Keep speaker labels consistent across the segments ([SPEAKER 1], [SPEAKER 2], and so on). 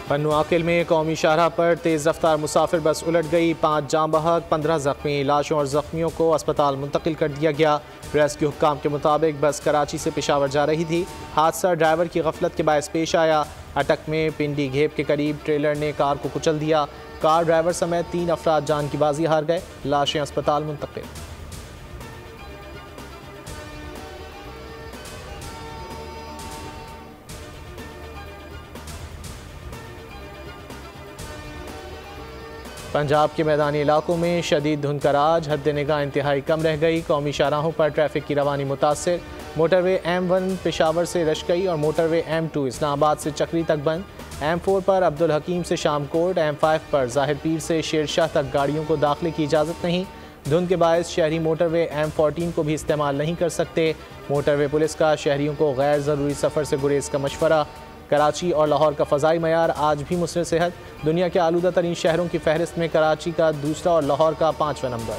[SPEAKER 1] पन्नू आकिल में कौमी शाहराह पर तेज़ रफ्तार मुसाफिर बस उलट गई, 5 जाँ बहक 15 जख्मी। लाशों और जख्मियों को अस्पताल मुंतकिल कर दिया गया। रेस्क्यू हुक्काम के मुताबिक बस कराची से पेशावर जा रही थी। हादसा ड्राइवर की गफलत के बायस पेश आया। अटक में पिंडी घेप के करीब ट्रेलर ने कार को कुचल दिया। कार ड्राइवर समेत 3 अफराद जान की बाजी हार गए। लाशें अस्पताल मुंतकिल। पंजाब के मैदानी इलाकों में शदीद धुंध का राज, हद निगाह इंतहाई कम रह गई। कौमी शाहराहों पर ट्रैफिक की रवानी मुतासर। मोटरवे M1 पेशावर से रशकई और मोटरवे M2 इस्लामाबाद से चक्री तक बंद। M4 पर अब्दुल हकीम से शामकोट, M5 पर ज़ाहिर पीर से शेरशाह तक गाड़ियों को दाखिले की इजाज़त नहीं। धुंध के बायस शहरी मोटरवे M14 को भी इस्तेमाल नहीं कर सकते। मोटरवे पुलिस का शहरियों को गैर ज़रूरी सफ़र से गुरेज का मशवरा। कराची और लाहौर का फ़ज़ाई मयार आज भी मुस्लिम सेहत। दुनिया के आलूदा तरीन शहरों की फहरिस्त में कराची का दूसरा और लाहौर का 5वां नंबर।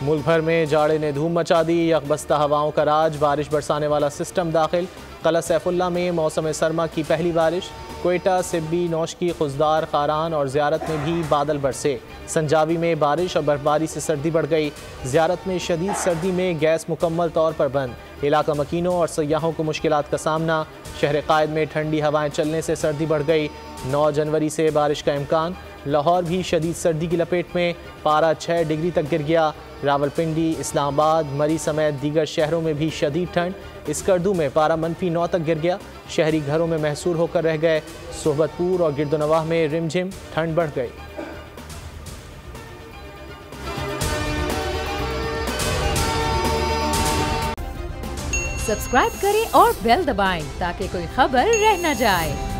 [SPEAKER 1] मुल्क भर में जाड़े ने धूम मचा दी, यकबस्ता हवाओं का राज, बारिश बरसाने वाला सिस्टम दाखिल। कला सैफुल्ला में मौसम सरमा की पहली बारिश। कोयटा, सिब्बी, नौशकी, खुजदार, खारान और ज़ियारत में भी बादल बरसे। संजावी में बारिश और बर्फबारी से सर्दी बढ़ गई। ज़ियारत में शदीद सर्दी में गैस मुकम्मल तौर पर बंद। इलाका मकीनों और सयाहों को मुश्किलात का सामना। शहर कायद में ठंडी हवाएं चलने से सर्दी बढ़ गई। 9 जनवरी से बारिश का इम्कान। लाहौर भी शदीद सर्दी की लपेट में, पारा 6 डिग्री तक गिर गया। रावलपिंडी, इस्लामाबाद, मरी समेत दीगर शहरों में भी शदीद ठंड। स्कर्दू में पारा -9 तक गिर गया। शहरी घरों में महसूर होकर रह गए। सोहबतपुर और गिरदोनवाह में रिमझिम ठंड बढ़ गई।
[SPEAKER 2] सब्सक्राइब करें और बेल दबाएं ताकि कोई खबर रह न जाए।